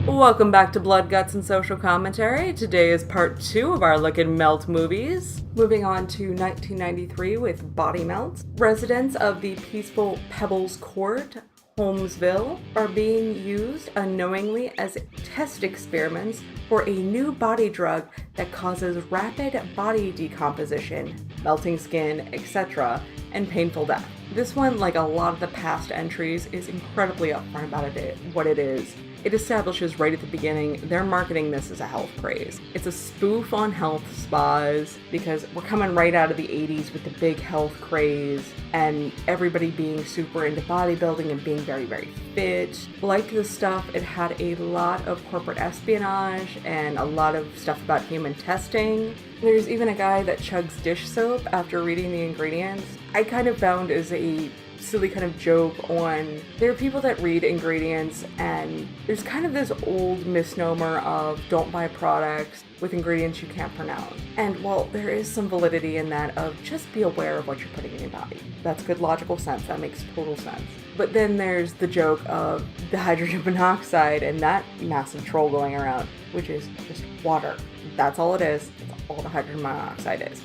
Welcome back to Blood, Guts, and Social Commentary. Today is part 2 of our look at melt movies. Moving on to 1993 with Body Melt. Residents of the peaceful Pebbles Court, Holmesville, are being used unknowingly as test experiments for a new body drug that causes rapid body decomposition, melting skin, etc., and painful death. This one, like a lot of the past entries, is incredibly upfront about what it is. It establishes right at the beginning they're marketing this as a health craze. It's a spoof on health spas because we're coming right out of the 80s with the big health craze and everybody being super into bodybuilding and being very, very fit. Like the stuff, it had a lot of corporate espionage and a lot of stuff about human testing. There's even a guy that chugs dish soap after reading the ingredients. I kind of found as a silly kind of joke on, there are people that read ingredients and there's kind of this old misnomer of don't buy products with ingredients you can't pronounce. And while there is some validity in that of just be aware of what you're putting in your body. That's good logical sense, that makes total sense. But then there's the joke of the hydrogen monoxide and that massive troll going around, which is just water. That's all it is. That's all the hydrogen monoxide is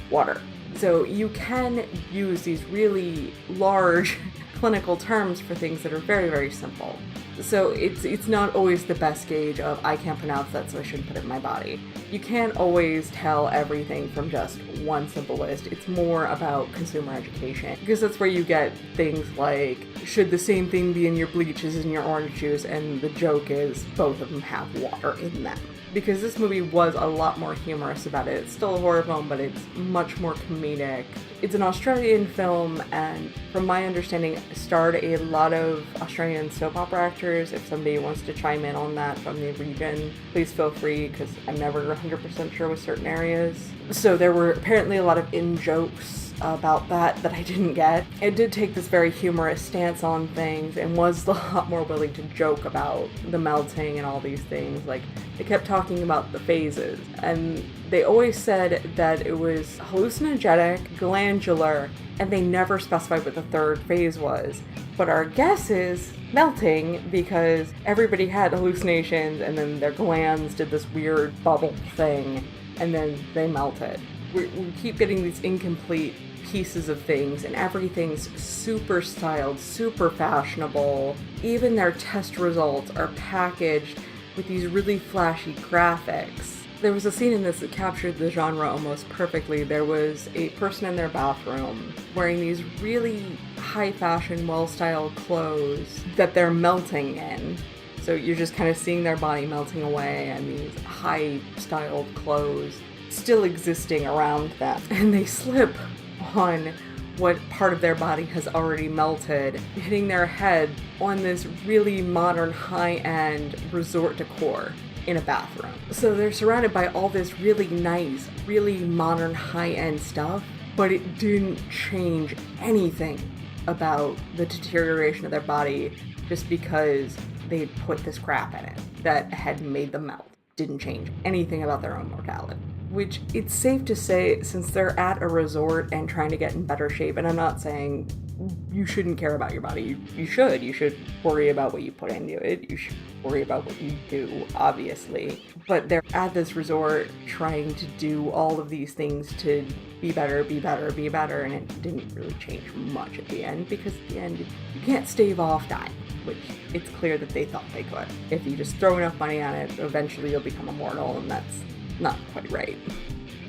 water. So you can use these really large clinical terms for things that are very, very simple. So it's not always the best gauge of I can't pronounce that so I shouldn't put it in my body. You can't always tell everything from just one simple list. It's more about consumer education because that's where you get things like should the same thing be in your bleach as in your orange juice, and the joke is both of them have water in them. Because this movie was a lot more humorous about it. It's still a horror film, but it's much more comedic. It's an Australian film, and from my understanding, starred a lot of Australian soap opera actors. If somebody wants to chime in on that from the region, please feel free, because I'm never 100% sure with certain areas. So there were apparently a lot of in-jokes about that I didn't get. It did take this very humorous stance on things and was a lot more willing to joke about the melting and all these things. Like, they kept talking about the phases, and they always said that it was hallucinogenic, glandular, and they never specified what the third phase was. But our guess is melting, because everybody had hallucinations and then their glands did this weird bubble thing and then they melted. We keep getting these incomplete pieces of things, and everything's super styled, super fashionable. Even their test results are packaged with these really flashy graphics. There was a scene in this that captured the genre almost perfectly. There was a person in their bathroom wearing these really high fashion, well-styled clothes that they're melting in. So you're just kind of seeing their body melting away, and these high-styled clothes still existing around them. And they slip on what part of their body has already melted, hitting their head on this really modern high-end resort decor in a bathroom. So they're surrounded by all this really nice, really modern high-end stuff, but it didn't change anything about the deterioration of their body just because they put this crap in it that had made them melt. Didn't change anything about their own mortality. Which it's safe to say, since they're at a resort and trying to get in better shape, and I'm not saying you shouldn't care about your body. You should worry about what you put into it. You should worry about what you do, obviously. But they're at this resort trying to do all of these things to be better, and it didn't really change much at the end, because at the end, you can't stave off dying, which it's clear that they thought they could. If you just throw enough money on it, eventually you'll become immortal, and that's not quite right.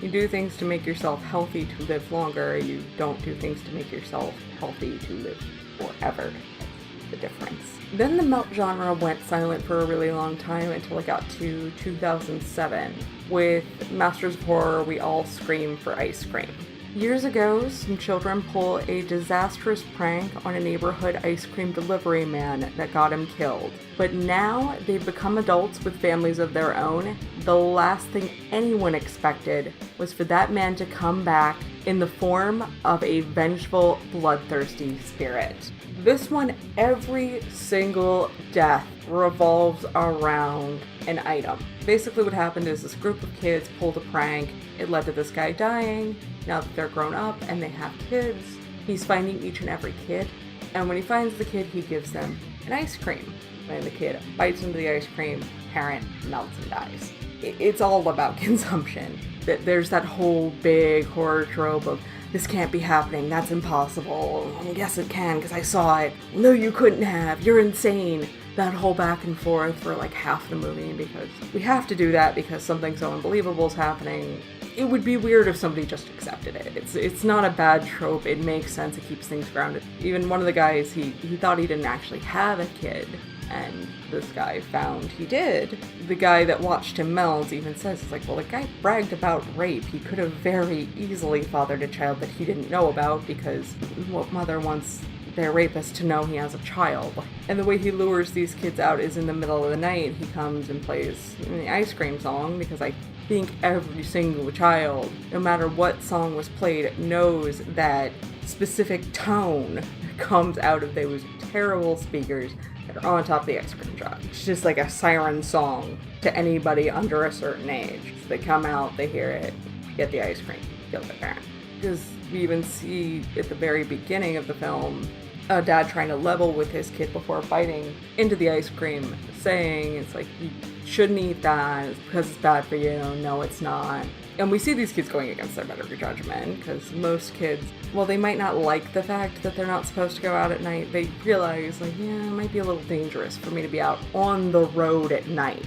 You do things to make yourself healthy to live longer. You don't do things to make yourself healthy to live forever. That's the difference. Then the melt genre went silent for a really long time until it got to 2007 with Masters of Horror, We All Scream for Ice Cream. Years ago, some children pull a disastrous prank on a neighborhood ice cream delivery man that got him killed. But now they've become adults with families of their own. The last thing anyone expected was for that man to come back in the form of a vengeful, bloodthirsty spirit. This one, every single death revolves around an item. Basically what happened is this group of kids pulled a prank. It led to this guy dying. Now that they're grown up and they have kids, he's finding each and every kid. And when he finds the kid, he gives them an ice cream. And the kid bites into the ice cream, parent melts and dies. It's all about consumption. There's that whole big horror trope of, this can't be happening, that's impossible. Yes, it can, because I saw it. No, you couldn't have, you're insane. That whole back and forth for like half the movie, because we have to do that because something so unbelievable is happening. It would be weird if somebody just accepted it. It's not a bad trope, it makes sense, it keeps things grounded. Even one of the guys, he thought he didn't actually have a kid, and this guy found he did. The guy that watched him melt even says, it's like, well, the guy bragged about rape. He could have very easily fathered a child that he didn't know about, because what mother wants their rapist to know he has a child? And the way he lures these kids out is in the middle of the night. He comes and plays the ice cream song, because I think every single child, no matter what song was played, knows that specific tone that comes out of those terrible speakers that are on top of the ice cream truck. It's just like a siren song to anybody under a certain age. So they come out, they hear it, get the ice cream, kill their parent. Because we even see at the very beginning of the film a dad trying to level with his kid before biting into the ice cream, saying it's like, you shouldn't eat that, it's because it's bad for you. No, it's not. And we see these kids going against their better judgment, because most kids, while they might not like the fact that they're not supposed to go out at night, they realize, like, yeah, it might be a little dangerous for me to be out on the road at night.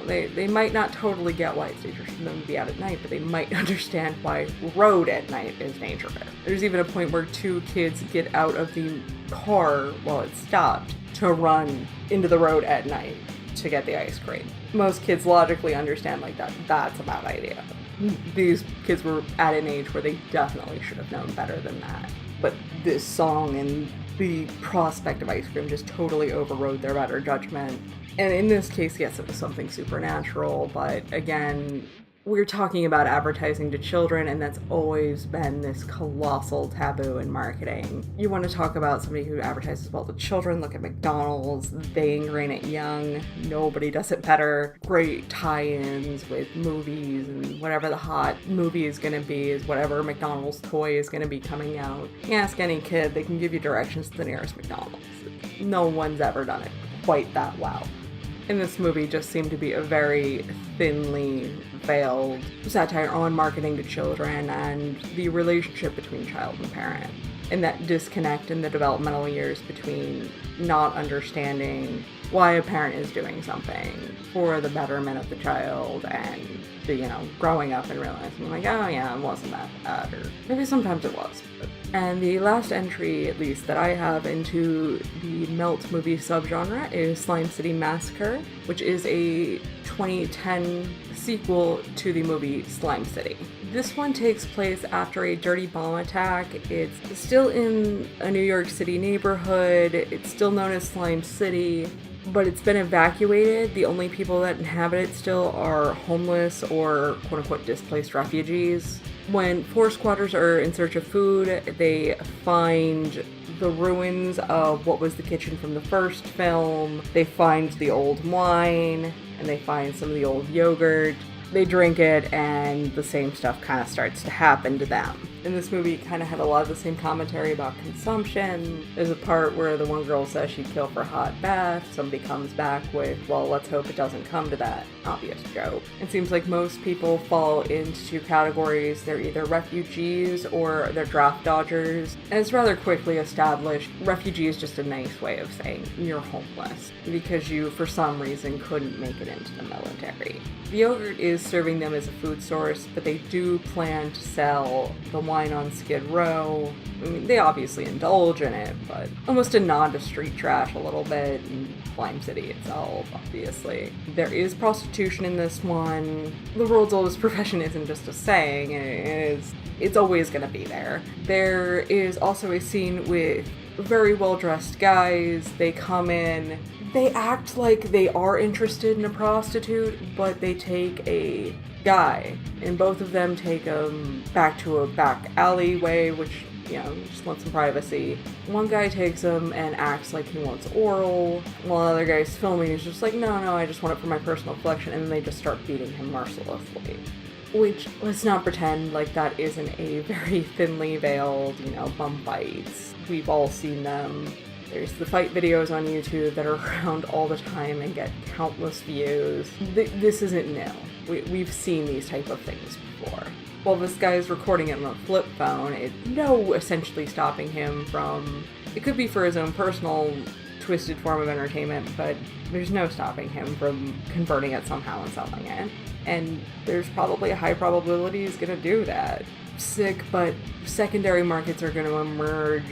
They might not totally get why it's dangerous for them to be out at night, but they might understand why road at night is dangerous. There's even a point where two kids get out of the car while it's stopped to run into the road at night to get the ice cream. Most kids logically understand, like, that's a bad idea. These kids were at an age where they definitely should have known better than that. But this song and the prospect of ice cream just totally overrode their better judgment. And in this case, yes, it was something supernatural, but again, we're talking about advertising to children, and that's always been this colossal taboo in marketing. You want to talk about somebody who advertises well to children, look at McDonald's. They ingrain it young. Nobody does it better. Great tie-ins with movies, and whatever the hot movie is going to be is whatever McDonald's toy is going to be coming out. You ask any kid, they can give you directions to the nearest McDonald's. No one's ever done it quite that well. And this movie just seemed to be a very thinly veiled satire on marketing to children and the relationship between child and parent, and that disconnect in the developmental years between not understanding why a parent is doing something for the betterment of the child, and the, growing up and realizing, like, oh yeah, it wasn't that bad, or maybe sometimes it was. And the last entry, at least, that I have into the Melt movie subgenre is Slime City Massacre, which is a 2010 sequel to the movie Slime City. This one takes place after a dirty bomb attack. It's still in a New York City neighborhood. It's still known as Slime City, but it's been evacuated. The only people that inhabit it still are homeless or quote-unquote displaced refugees. When four squatters are in search of food, they find the ruins of what was the kitchen from the first film. They find the old wine, and they find some of the old yogurt. They drink it, and the same stuff kind of starts to happen to them. In this movie, kind of had a lot of the same commentary about consumption. There's a part where the one girl says she'd kill for a hot bath. Somebody comes back with, well, let's hope it doesn't come to that. Obvious joke. It seems like most people fall into two categories. They're either refugees or they're draft dodgers. And it's rather quickly established, refugee is just a nice way of saying you're homeless because you, for some reason, couldn't make it into the military. The yogurt is serving them as a food source, but they do plan to sell the wine on Skid Row. I mean, they obviously indulge in it, but almost a nod to street trash a little bit, and Slime City itself, obviously. There is prostitution in this one. The world's oldest profession isn't just a saying, it's always gonna be there. There is also a scene with very well-dressed guys. They come in, they act like they are interested in a prostitute, but they take a guy, and both of them take him back to a back alleyway, which, just wants some privacy. One guy takes him and acts like he wants oral, while the other guy's filming. He's just like, no, I just want it for my personal collection, and then they just start beating him mercilessly. Which, let's not pretend like that isn't a very thinly veiled, bum fights. We've all seen them. There's the fight videos on YouTube that are around all the time and get countless views. This isn't new. We've seen these type of things before. While this guy is recording it on a flip phone, it's no essentially stopping him from... It could be for his own personal twisted form of entertainment, but there's no stopping him from converting it somehow and selling it. And there's probably a high probability he's gonna do that. Sick, but secondary markets are gonna emerge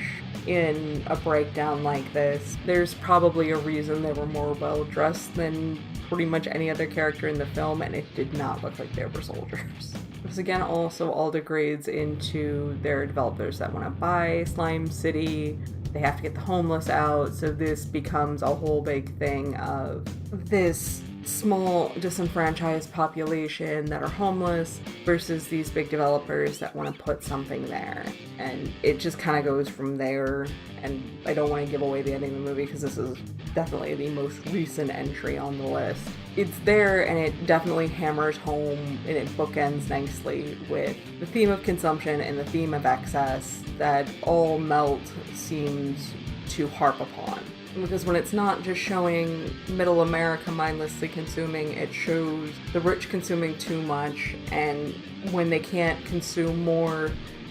in a breakdown like this. There's probably a reason they were more well-dressed than pretty much any other character in the film, and it did not look like they were soldiers. This again also all degrades into their developers that want to buy Slime City. They have to get the homeless out, so this becomes a whole big thing of this small disenfranchised population that are homeless versus these big developers that want to put something there. And it just kind of goes from there. And I don't want to give away the ending of the movie because this is definitely the most recent entry on the list. It's there, and it definitely hammers home, and it bookends nicely with the theme of consumption and the theme of excess that all Melt seems to harp upon. Because when it's not just showing middle America mindlessly consuming, it shows the rich consuming too much, and when they can't consume more,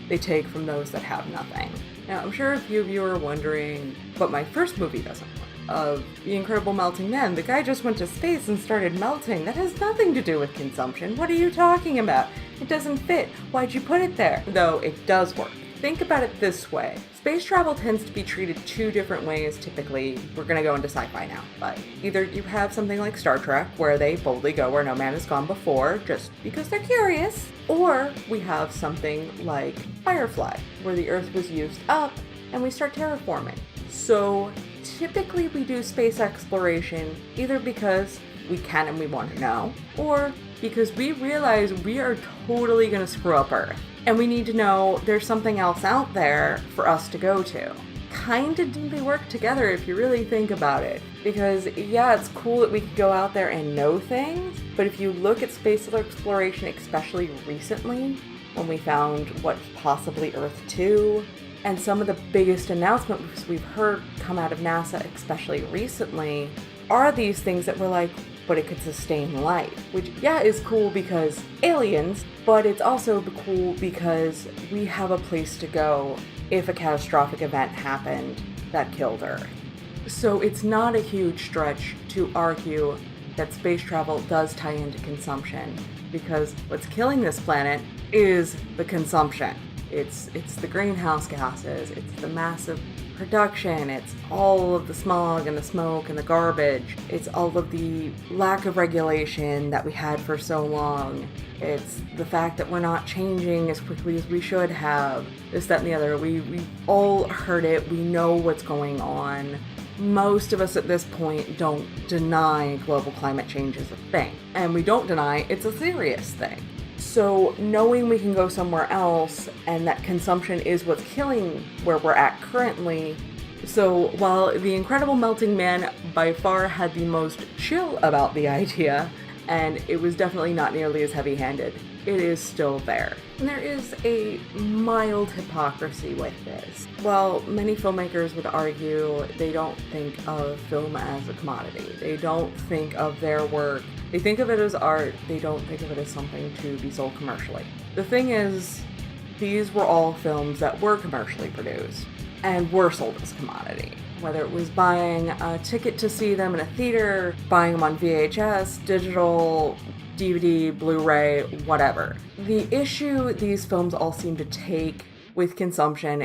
they take from those that have nothing. Now, I'm sure a few of you are wondering, but my first movie doesn't work. Of The Incredible Melting Man, the guy just went to space and started melting. That has nothing to do with consumption. What are you talking about? It doesn't fit. Why'd you put it there? Though it does work. Think about it this way. Space travel tends to be treated two different ways typically. We're gonna go into sci-fi now, but either you have something like Star Trek where they boldly go where no man has gone before just because they're curious, or we have something like Firefly where the Earth was used up and we start terraforming. So typically we do space exploration either because we can and we want to know, or because we realize we are totally gonna screw up Earth. And we need to know there's something else out there for us to go to. Kinda deeply work together if you really think about it. Because yeah, it's cool that we could go out there and know things, but if you look at space exploration, especially recently, when we found what's possibly Earth 2, and some of the biggest announcements we've heard come out of NASA, especially recently, are these things that we're like, but it could sustain life, which yeah is cool because aliens, but it's also cool because we have a place to go if a catastrophic event happened that killed Earth. So it's not a huge stretch to argue that space travel does tie into consumption, because what's killing this planet is the consumption. It's the greenhouse gases, it's the massive production, it's all of the smog and the smoke and the garbage, it's all of the lack of regulation that we had for so long, it's the fact that we're not changing as quickly as we should have, this, that, and the other. We all heard it, we know what's going on. Most of us at this point don't deny global climate change is a thing, and we don't deny it's a serious thing. So knowing we can go somewhere else and that consumption is what's killing where we're at currently. So while The Incredible Melting Man by far had the most chill about the idea, and it was definitely not nearly as heavy-handed, it is still there. And there is a mild hypocrisy with this. While many filmmakers would argue they don't think of film as a commodity, they don't think of their work, they think of it as art, they don't think of it as something to be sold commercially. The thing is, these were all films that were commercially produced and were sold as a commodity. Whether it was buying a ticket to see them in a theater, buying them on VHS, digital, DVD, Blu-ray, whatever. The issue these films all seem to take with consumption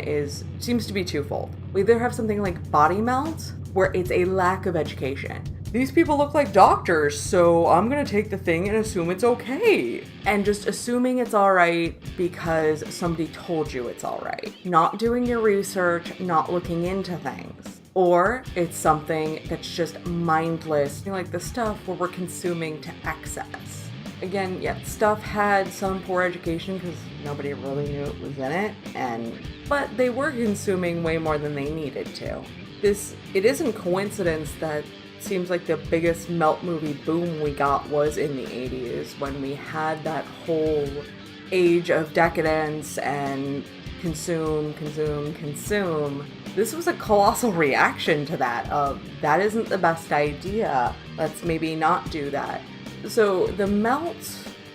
seems to be twofold. We either have something like Body Melt, where it's a lack of education. These people look like doctors, so I'm gonna take the thing and assume it's okay. And just assuming it's alright because somebody told you it's alright. Not doing your research, not looking into things. Or it's something that's just mindless, like the stuff where we're consuming to excess. Again, yeah, stuff had some poor education because nobody really knew it was in it, but they were consuming way more than they needed to. It isn't coincidence that seems like the biggest Melt movie boom we got was in the 80s, when we had that whole age of decadence and consume, consume, consume. This was a colossal reaction to that of, that isn't the best idea. Let's maybe not do that. So the melt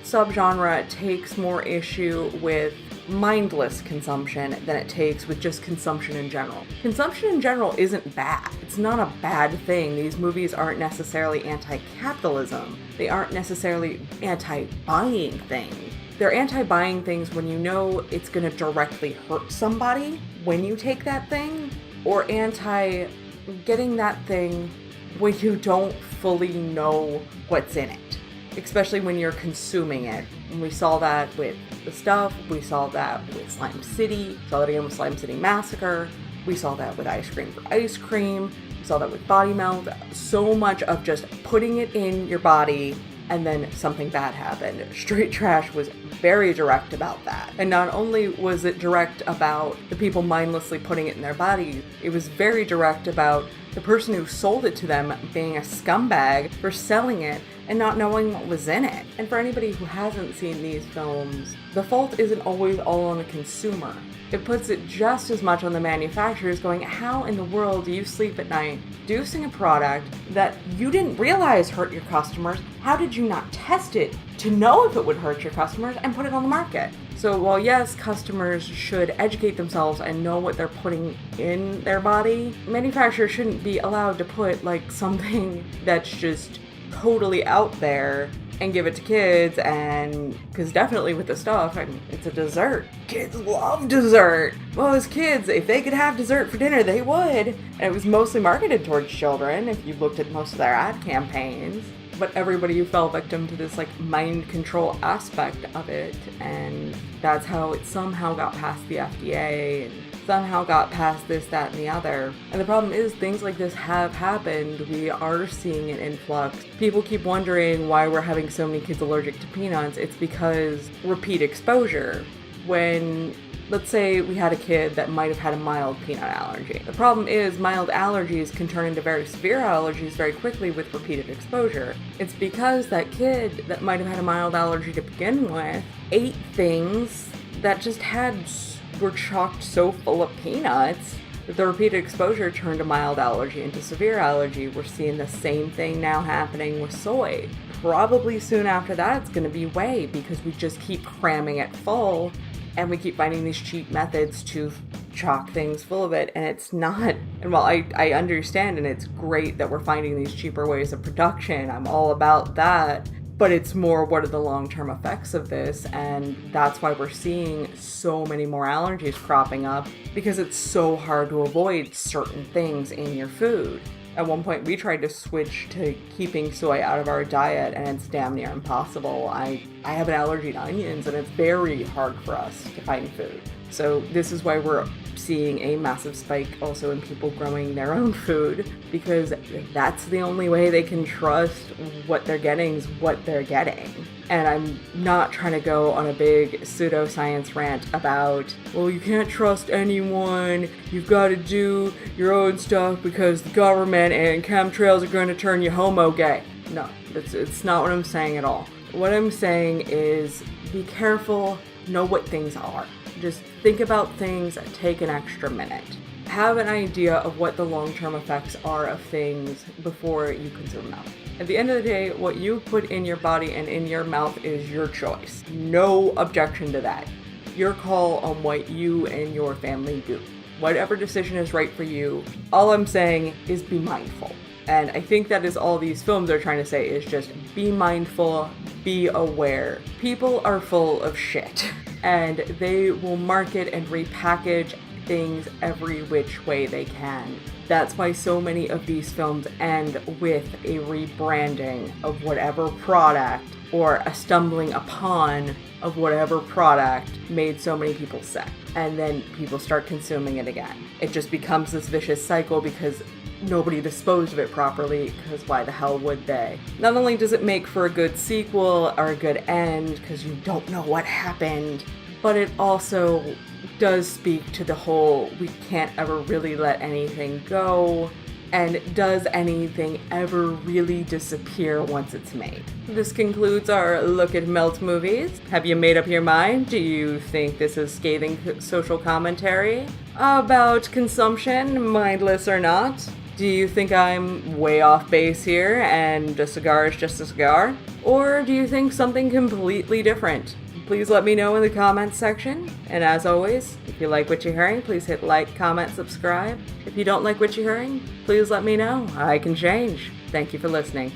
subgenre takes more issue with mindless consumption than it takes with just consumption in general. Consumption in general isn't bad. It's not a bad thing. These movies aren't necessarily anti-capitalism. They aren't necessarily anti-buying things. They're anti-buying things when you know it's going to directly hurt somebody when you take that thing, or anti-getting that thing when you don't fully know what's in it, especially when you're consuming it. And we saw that with The Stuff, we saw that with Slime City, we saw that again with Slime City Massacre, we saw that with Ice Cream for Ice Cream, we saw that with Body Melt. So much of just putting it in your body and then something bad happened. Straight Trash was very direct about that. And not only was it direct about the people mindlessly putting it in their bodies, it was very direct about the person who sold it to them being a scumbag for selling it and not knowing what was in it. And for anybody who hasn't seen these films, the fault isn't always all on the consumer. It puts it just as much on the manufacturers going, how in the world do you sleep at night producing a product that you didn't realize hurt your customers? How did you not test it to know if it would hurt your customers and put it on the market? So while yes, customers should educate themselves and know what they're putting in their body, manufacturers shouldn't be allowed to put like something that's just totally out there and give it to kids. And because definitely with The Stuff, I mean, it's a dessert. Kids love dessert. Well, as kids, if they could have dessert for dinner, they would. And it was mostly marketed towards children if you looked at most of their ad campaigns. But everybody who fell victim to this like mind control aspect of it, and that's how it somehow got past the FDA and somehow got past this, that, and the other. And the problem is things like this have happened. We are seeing an influx. People keep wondering why we're having so many kids allergic to peanuts. It's because repeat exposure. When, let's say we had a kid that might have had a mild peanut allergy. The problem is mild allergies can turn into very severe allergies very quickly with repeated exposure. It's because that kid that might have had a mild allergy to begin with ate things that just were chocked so full of peanuts that the repeated exposure turned a mild allergy into severe allergy. We're seeing the same thing now happening with soy. Probably soon after that it's going to be whey, because we just keep cramming it full and we keep finding these cheap methods to chock things full of it, and it's not. And while I understand and it's great that we're finding these cheaper ways of production, I'm all about that, but it's more what are the long-term effects of this, and that's why we're seeing so many more allergies cropping up, because it's so hard to avoid certain things in your food. At one point, we tried to switch to keeping soy out of our diet, and it's damn near impossible. I have an allergy to onions, and it's very hard for us to find food. So this is why we're seeing a massive spike also in people growing their own food, because that's the only way they can trust what they're getting is what they're getting. And I'm not trying to go on a big pseudoscience rant about, well, you can't trust anyone, you've got to do your own stuff because the government and chemtrails are going to turn you homo-gay. No, it's not what I'm saying at all. What I'm saying is be careful, know what things are. Just think about things, take an extra minute. Have an idea of what the long-term effects are of things before you consume them. At the end of the day, what you put in your body and in your mouth is your choice. No objection to that. Your call on what you and your family do. Whatever decision is right for you, all I'm saying is be mindful. And I think that is all these films are trying to say, is just be mindful, be aware. People are full of shit, and they will market and repackage things every which way they can. That's why so many of these films end with a rebranding of whatever product or a stumbling upon of whatever product made so many people sick. And then people start consuming it again. It just becomes this vicious cycle because nobody disposed of it properly, because why the hell would they? Not only does it make for a good sequel or a good end because you don't know what happened, but it also does speak to the whole we can't ever really let anything go. And does anything ever really disappear once it's made? This concludes our look at Melt movies. Have you made up your mind? Do you think this is scathing social commentary about consumption, mindless or not? Do you think I'm way off base here and a cigar is just a cigar? Or do you think something completely different? Please let me know in the comments section. And as always, if you like what you're hearing, please hit like, comment, subscribe. If you don't like what you're hearing, please let me know. I can change. Thank you for listening.